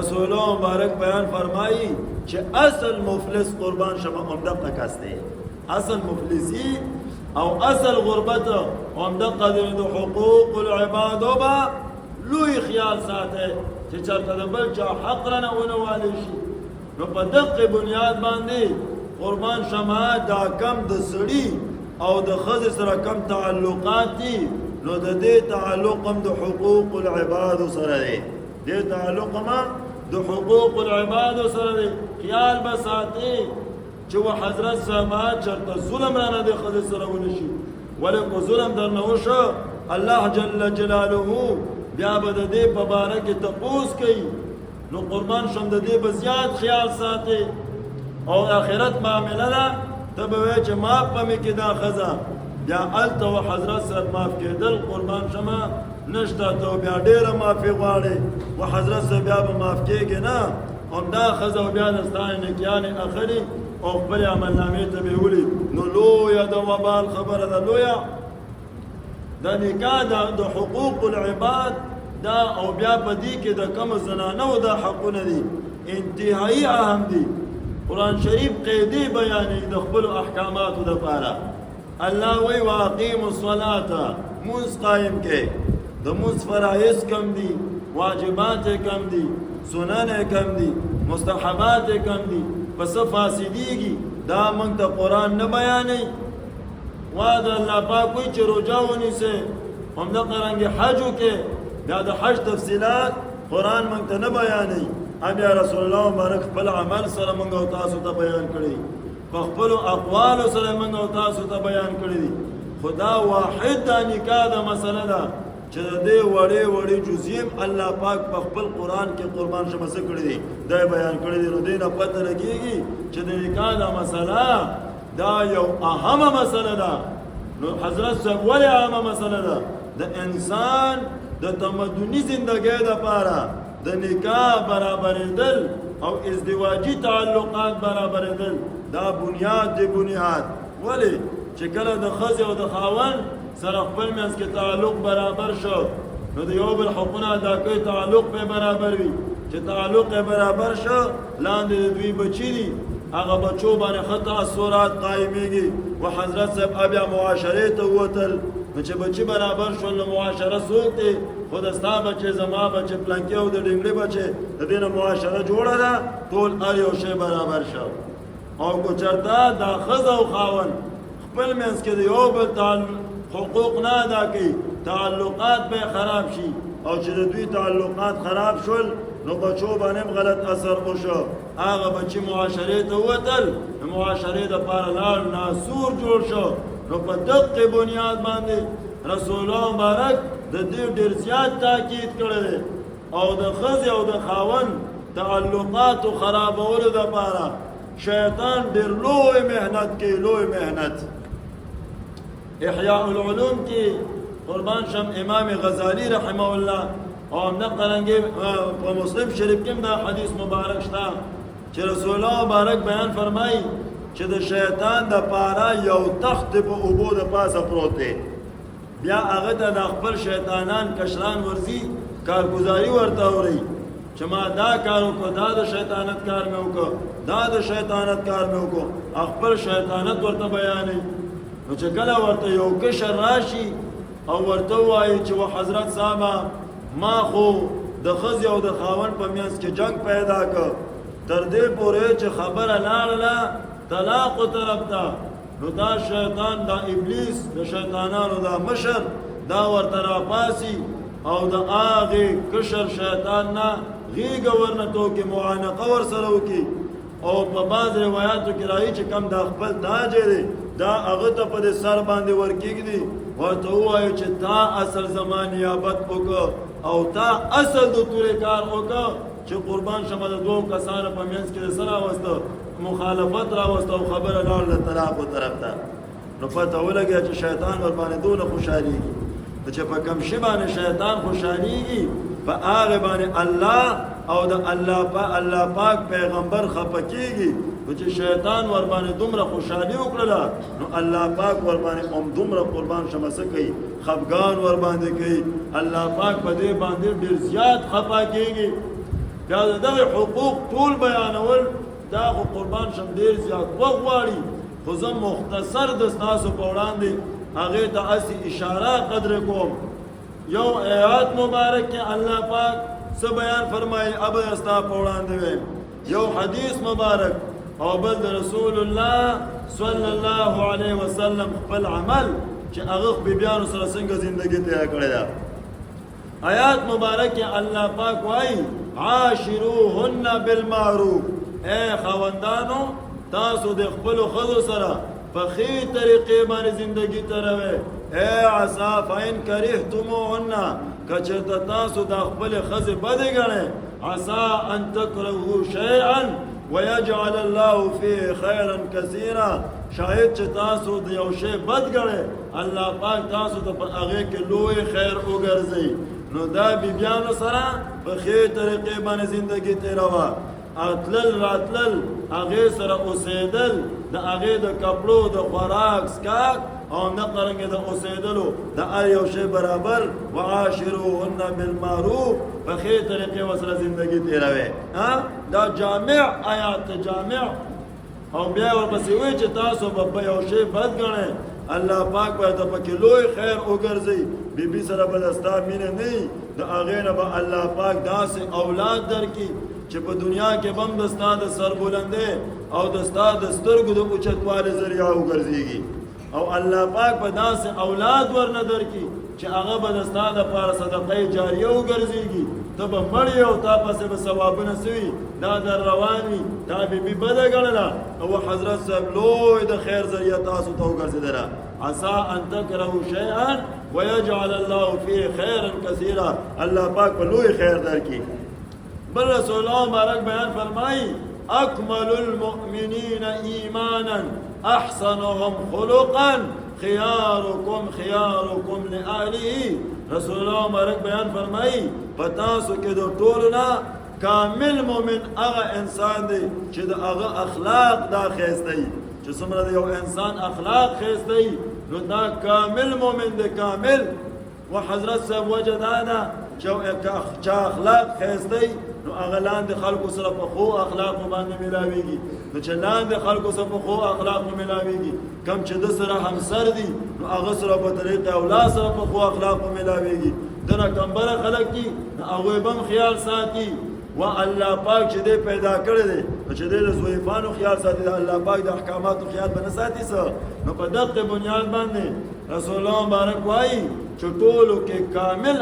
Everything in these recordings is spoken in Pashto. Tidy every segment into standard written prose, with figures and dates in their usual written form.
رسول مبارک بیان فرمایی چې اصل مفلس قربان شمه همدغه کس دی. اصل مفلسی او اصل غربت همدغه دی. د حقوق العبادو به لوی خیال ساته چې چرته د بل چا حق رانه ونه والی شي. نو په دغه بنیاد باندې قربان شمه دا کم د سړي او د ښځې سره کم تعلقات دي، نو د دې تعلق هم د حقوق العبادو سره دی. دې تعلق هم د حقوق العبادو سره دی. خیال به ساتي چې و حضرت صاحب چرته ظلم رانه د ښځې سره ونه شي، ولې کو ظلم درنه وشو الله جل جلاله بیا به د دې په باره کې تپوس کوي. نو قربان شم د دې به زیات خیال ساتي. او آخرت معامله ده، ته به وایې چې معاف به مې کې دا ښځه، بیا هلته و حضرت صاحب معاف کېدل قربان شمه نشته. ته بیا ډېره معافي غواړې و حضرت صاحب بیا به معاف کېږي نه. همدا ښځه بیا د ستا نیکیانې اخلي او خپلې عملنامې ته به یې ولي. نو لویه د وبال خبره ده. لویه د نکاح د حقوق العباد دا او بیا په دې کې د کم زنانو دا حقونه دي انتهایی اهم دي. قرآن شریف قیدی بیانې د خپلو احکاماتو دپاره. الله وی واقیموا الصلاة، مونځ قایم کې. د مونځ فرایض کم دي، واجبات کم دي، سنن کم دي، مستحبات کم دي. پس فاسدیږي دا موږ ته قرآن نه بیانوي. وا د الله پاک وایي چې روژه ونیسئ، همدغه رنګې حج وکړئ. بیا د حج تفصیلات قرآن موږ ته نه بیانوي. بیا رسول الله مبارک خپل عمل سره موږ او تاسو ته بیان کړی، په خپلو اقوالو سره موږ او تاسو ته بیان کړی دي. خدا واحد دا نکاح دا مسله ده چې د دې وړې وړې جزیم الله پاک په خپل قرآن کې قربان شمه څه کړي دي، دا بیان کړی دي. نو دې نه پته لګېږي چې د نکاح دا مسله دا یو اهمه مسله ده. نو حضرت صاحب ولې اهمه مسله ده؟ د انسان د تمدني زندګۍ دپاره د نکاح برابرېدل او ازدواجي تعلقات برابرېدل دا بنیاد دی. بنیاد ولې چې کله د ښځې او د خاوند سره خپل منځ کې تعلق برابر شو، نو د یو بل حقونه ادا کوي، تعلق پې برابر وي. چې تعلق یې برابر شو، لاندې د دوی بچي دي، هغه بچو باندې ښه تاثرات قایمېږي. و حضرت صاحب بیا معاشرې ته ووتل. نو چې بچي برابر شول نو معاشره څوک دی؟ خو د ستا بچې، زما بچې، پلنکې او د ډنګړې بچې، د دې نه معاشره جوړه ده. ټول هر یو شی برابر شو. او که چېرته دا ښځه او خاوند خپل منځ کې د یو بل حقوق نه ادا کوي، تعلقات به خراب شي. او چې د دوی تعلقات خراب شول نو بچو باندې غلط اثر وشو. هغه بچي معاشرې ته ووتل، معاشرې دپاره لاړ، ناسور جوړ شو. نو په دغه بنیاد باندې رسول الله مبارک د دې ډېر زیات تاکید کړی دی. او د ښځې او د خاوند تعلقاتو خرابولو دپاره شیطان ډېر لوی محنت کوي، لوی محنت. احیاء العلوم کې قربان شم امام غزالی رحمه الله او همدغه رنګې په مسلم شریف کې دا حدیث مبارک شته چې رسول الله مبارک بیان فرمایي چې د شیطان د پاره یو تخت په اوبو د پاسه پروت دی. بیا هغه ته د خپل شیطانان کشران ورځي، کارګزاري ورته اوري چې ما دا کار وکړو، دا د شیطانت کار مې وکړو، دا د شیطانت کار مې وکړو، خپل شیطانت ورته بیانوي. نو چې کله ورته یو کشر راشي او ورته ووایي چې و حضرت صاحب ما خو د ښځې او د خاوند په منځ کې جنګ پیدا کړ، تر دې پورې چې خبره لاړله طلاقو طرف ته، نو دا شیطان، دا ابلیس، د شیطانانو دا مشر، دا ورته راپاسي او د هغې کشر شیطان نه غېږه ورنه توکي، معانقه ورسره وکړي. او په بعض روایاتو کې راځي چې کم دا خپل تاج دی دا هغه ته په دې سر باندې ورکېږدي، ورته ووایي چې تا اصل زما نیابت وکړه او تا اصل د تورې کار وکړه چې قربان شمه د دوو کسانو په منځ کې د څه راوسته؟ مخالفت راوسته او خبره لاړله طلاقو طرف ته. نو پته ولګیا چې شیطان ورباندې دونه خوشحالېږي. چې په کوم شي باندې شیطان خوشحالېږي په هغې باندې الله او د الله پاک پیغمبر خفه کېږي. نو چې شیطان ورباندې دومره خوشحالي وکړله نو الله پاک ورباندې هم دومره قربان شمه څه کوي؟ خفګان ورباندې کوي. الله پاک په دې باندې ډېر زیات خفه کېږي. بیا دغه حقوق ټول بیانول دا خو قربان شم ډېر زیات وخت غواړي، خو زه مختصر د ستاسو په وړاندې هغې ته هسې اشاره قدر کوم. یو آیات مبارک کې الله پاک څه بیان فرمایي ابه ستا په وړاندې ویم، یو حدیث مبارک او بل د رسول الله صلی الله علیه وسلم خپل عمل چې هغه بیبیانو سره څنګه زندگی تیر کړې ده. آیات مبارک کې الله پاک وایي عاشروهن بالمعروف، اے خاوندانو تاسو د خپلو ښځو سره په ښې طریقې باندې زندگی تیروئ. اے عسا فإن کرهتموهن، که چېرته تاسو د خپلې ښځې بدې ګڼئ، عسا ان تکرهوا شیئا ويجعل الله فيه خيرا كثيرا، شاید چې تاسو د یو شی بد ګڼئ الله پاک تاسو ته په هغې کې لوی خیر وګرځئ. نو دا بیبیانو سره په ښې طریقې باندې زندگی تیروه، اتلل راتلل هغې سره اوسېدل، د هغې د کپړو د خوراک سکاک او نه قرنګې د اوسېدلو د هر یو شی برابر. وعاشروهن بالمعروف، په ښې طریقې ورسره زندگی تیروئ. دا جامع آیات جامع. او بیا ورپسې وایي چې تاسو به په یو شی بد ګڼئ الله پاک به ته پکې لوی خیر وګرځئ. بیبي سره به د ستا مینه نه وي، د هغې نه به الله پاک داسې اولاد درکړي چې په دنیا کې به هم د ستا د سربلندۍ او د ستا د سترګو د اوچتوالي ذریعه وګرځېږي. او الله پاک به داسې اولاد ورنه درکړي چې هغه به د ستا دپاره صدقه جاریه وګرځېږي. ته به مړ یې او تا پسې به ثوابونه څه وي دا در روان وي. تا بیبي بده ګڼله او حضرت صاحب لوی د خیر ذریعه تاسو ته وګرځېدله. عسا ان تکرهوا شیئا ویجعل الله فیه خیرا کثیرا، الله پاک به لوی خیر درکړي. بل رسول الله مبارک بیان فرمایي اکمل المؤمنین ایمانا احسنهم خلقا خياركم خياركم لأهله. رسول الله مبارک بیان فرمایي په تاسو کې د ټولو نه کامل مؤمن هغه انسان دی چې د هغه اخلاق دا ښایسته وي. چې څومره د یو انسان اخلاق ښایسته وي نو دا کامل مؤمن دی کامل. و حضرت صاحب وجه دا ده چې اخلاق ښایسته وي نو هغه لاندې خلکو سره په ښو اخلاقو باندې ملاویږي. نو چې لاندې خلکو سره په ښو اخلاقو ملاویږي، کم چې د سره همسر دي نو هغه سره په طریق اولاد سره په ښو اخلاقو ملاویږي. دنه کمبره خلک دي نو هغوی به هم خیال ساتي. و الله پاک چې دی پیدا کړی دی نو چې دی د ضعیفانو خیال ساتي، د الله پاک د احکاماتو خیال به نه ساتي څه. نو په دغه بنیاد باندې رسول الله مبارک وایي چې ټولو کې کامل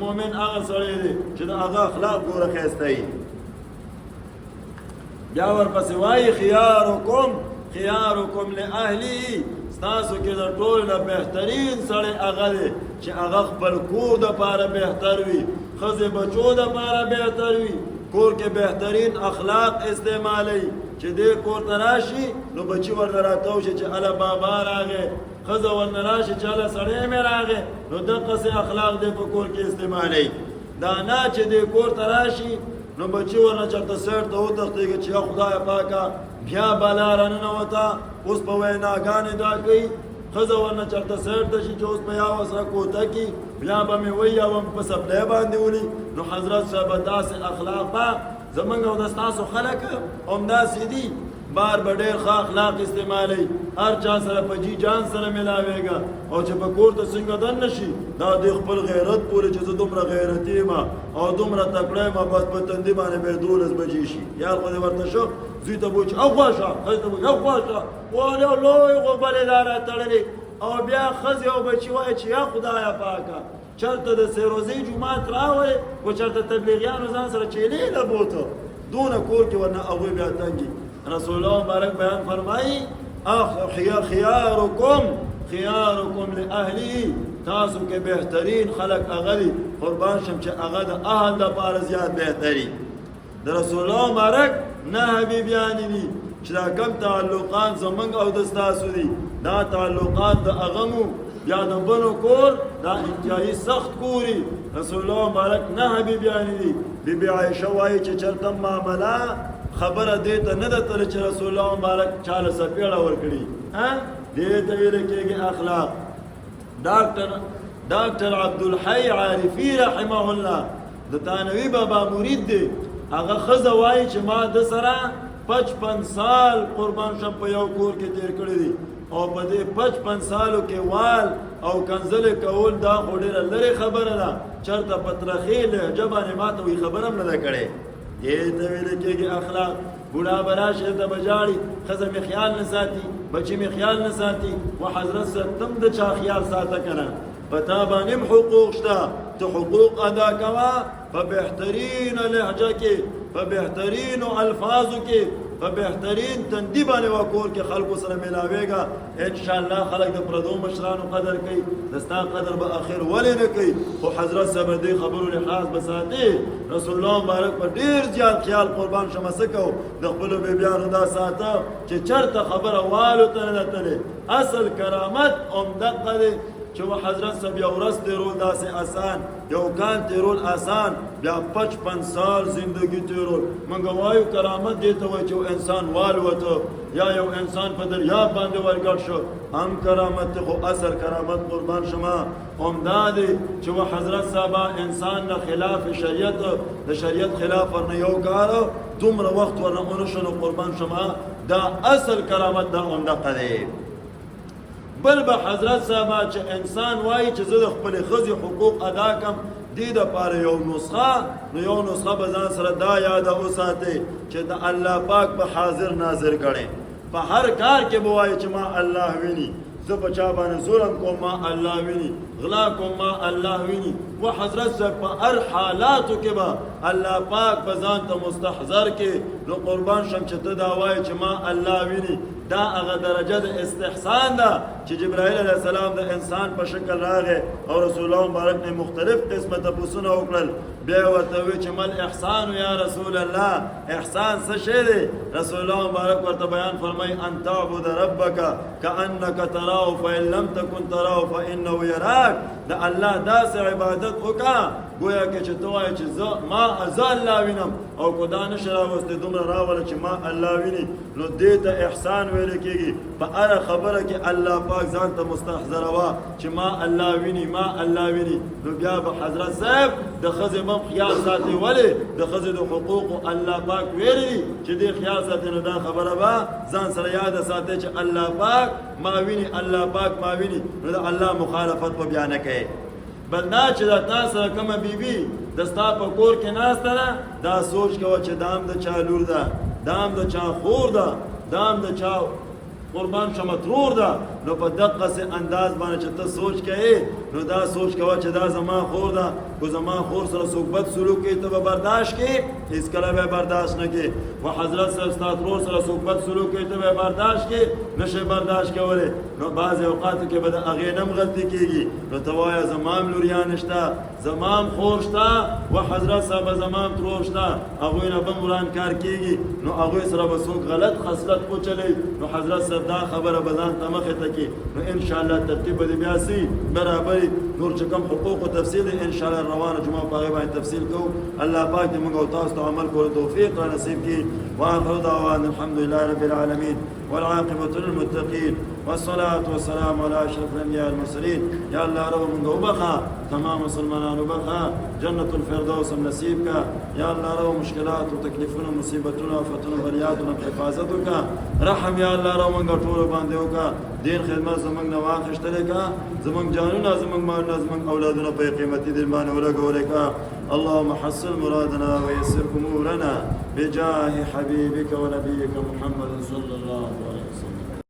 مؤمن هغه سړی دی چې د هغه اخلاق ګوره ښایسته وي. بیا ورپسې وایي خیارکم خیارکم لاهله، ستاسو کې د ټولو نه بهترین سړی هغه دی چې هغه خپل کور دپاره بهتر وي، ښځې بچو دپاره بهتر وي، کور کې بهترین اخلاق استعمالی. چې دې کور ته راشي نو بچي ورنه راتاو شي چې هله بابا راغی، ښځه ورنه راشي چې هله سړی مې راغی، نو دقسې اخلاق دې په کور کې استعمالی. دا نه چې دې کور ته راشي نو بچي ورنه چېرته سیټ ته وتښتېږي چې یا خدای پاکه بیا بلا راننوته، اوس په ویناګانې دا کوي. ښځه ورنه چېرته سیټ ته شي چې اوس به یا ورسره کوته کي، بیا به مې وایي یا به مې په سپلی باندې ولي. نو حضرت صاحب داسې اخلاق به زمونږ او د ستاسو خلک همداسې دي، بار به ډېر ښه اخلاق استعمالی، هر چا سره په جي جان سره ملاوېږه. او چې په کور ته څنګه دننه شي دا دې خپل غیرت پورې چې زه دومره غیرتي یم او دومره تکړه یم، بس په تندي باندې به یې 12 بجې شي. یار خو دې ورته شو زوی ته به وایي چې اخوا شه، ښځې ته به وایي اخوا شه، والو لوی غوبلې دا راتړلې. او بیا ښځې او بچي وایي چې یا خدایه پاکه چېرته د سیروزۍ جومات راولې و چېرته تبلیغیانو ځان سره چیلې له بوته دونه کور کې ورنه هغوی بیا تنګي. رسول الله مبارک بیان فرمایي خیارکم خیارکم لاهله، تاسو کې بهترین خلک هغه دي قربان شم چې هغه د اهل دپاره زیات بهتري. د رسول الله مبارک نه حبیبیانې دي چې دا کم تعلقات زمونږ او د ستاسو دي، دا تعلقات د هغه مو یا د بنو کور دا انتهایی سخت کوري. رسول الله مبارک نه حبیبیانې دي. بیبي عایشه وایي چې چېرته معامله خبره دې ته نه ده تللې چې رسول الله مبارک چاله سپېړه ورکړي، دې ته ویل کېږي اخلاق. ډاکټر عبدالحی عارفي رحمه الله د تانوي بابا مرید دی، هغه ښځه وایي چې ما د سره 55 سال قربان شم په یو کور کې تیر کړی دي او په دې 55 سالو کې وال او کنځلې کول دا خو ډېره لرې خبره ده چېرته پترخې لهجه باندې ما ته وایي خبره هم نه ده کړې دې ته ویل کېږي اخلاق بوډا به راشي ته به ژاړي ښځه مې خیال نه ساتي بچي مې خیال نه ساتي و حضرت صاحب تم د چا خیال ساته که نه په تا باندې هم حقوق شته ته حقوق ادا کوه په بهترینه لهجه کې په بهترینو الفاظو کې په بهترین تندي باندې وکور کې خلکو سره ملاویږه انشاءالله خلک د پردو مشرانو قدر کوي د ستا قدر به اخر ولې نه کوي خو حضرت صاحب دې خبرو لحاظ به ساتي رسول الله مبارک په ډېر زیات خیال قربان شمه څه کوو د خپلو بیبیانو دا ساته چې چېرته خبره والو ته نه ده تلې اصل کرامت همدغه دی چې حضرت صاحب یو ورځ تیرول داسې آسان یو کال تیرول آسان بیا 55 سال زندگی تیرول موږ وایو کرامت دې ته وایي چې انسان والوته یا یو انسان په دریاب باندې ورګډ شو هم کرامت دی خو اصل کرامت قربان شما همدا دی چې حضرت صاحب انسان نه خلاف شریعت د شریعت خلاف ورنه یو کار دومره وخت ورنه ونشو نو قربان شما دا اصل کرامت دا همدغه دی بل به حضرت صاحب چې انسان وایي چې زه د خپلې ښځې حقوق ادا کړم دې دپاره یو نسخه نو یو نسخه به ځان سره دا یاده وساتئ چې د الله پاک به حاضر ناظر ګڼئ په هر کار کې به وایي چې ما الله ویني زه په چا باندې ظلم کوم ما الله ویني غلا کوم ما الله ویني و حضرت صاحب په هر حالاتو کې به الله پاک به ځان ته مستحضر کې نو قربان شم چې ته دا وایي چې ما الله ویني دا هغه درجه د استحسان ده چې جبرائیل علیه السلام د انسان په شکل راغی او رسول الله مبارک نه مختلف قسمه تپوسونه وکړل بیا یې ورته وویل چې مل احسان یا رسول الله احسان څه شی دی رسول الله مبارک ورته بیان فرمایي ان تعبد ربک کانک تراه فان لم تکن تراه فانه یراک د الله داسې عبادت وکړه گویا که چې ته وایې چې زه الله وینم او که دا نشي راوستی دومره راوله چې ما الله ویني نو دې ته احسان ویل کېږي په هره خبره کې الله پاک ځان ته مستحضروه چې ما الله ویني ما الله ویني نو بیا به حضرت صاحب د ښځې هم خیال ساتي ولې د ښځې د حقوقو الله پاک ویلي دي چې دې خیال ساتي نو دا خبره به ځان سره یاده ساتي چې الله پاک ما ویني الله پاک ما ویني نو د الله مخالفت به بیا نه کوي بل دا چې دا تا سره کومه بیبي د ستا په کور کې ناسته ده دا سوچ کوه چې دا هم د چا لور ده دا هم د چا خور ده دا هم د چا قربان شمه ترور ده نو په دقسې انداز باندې چې ته سوچ کوې نو دا سوچ کوه چې دا زما خور ده که زما خور سره څوک بد سلوک کوي ته به برداشت کړې هېڅکله به برداشت نه کړې و حضرت صاحب ستا ترور سره څوک بد سلوک کوي ته به برداشت کړې نشې برداشت کولی نو بعضې اوقاتو کې به د هغې نه هم غلطي کېږي نو ته وایه زما هم لوریان شته زما هم خور شته و حضرت صاحب زما هم ترور شته هغوی نه به هم ورانکار کېږي نو هغوی سره به څوک غلط خصلت وچلی نو حضرت صاحب دا خبره به ځان ته مخې ته کړي نو انشاءالله ترتیب به دې بیا سي برابري نور چې کوم حقوق و تفصیل دی انشاءالله روانه جمعه په هغې باندې تفصیل کوو الله پاک دې موږ او تاسو ته عمل کولو توفیق را نصیب کړي واخر دعوانا الحمد لله رب العالمين والعاقبة للمتقين والصلاة والسلام على أشرف الأنبياء والمرسلين يا الله رب من وبخا تمام مسلمان وبخا جنة الفردوس نصيب کا یا الله رب مشکلات و تکلیفونه مصیبتونه آفتونه بریاتونه حفاظت وکا رحم یا الله رب من ټول باندې وکا دین خدمت زمنګ نه واخښتل کا زمنګ جانونه زمنګ مالونه زمنګ اولادونه په قیمتي دل باندې ولګول کا اللهم حصل مرادنا ويسر امورنا بجاه حبيبك ونبيك محمد صلى الله عليه وسلم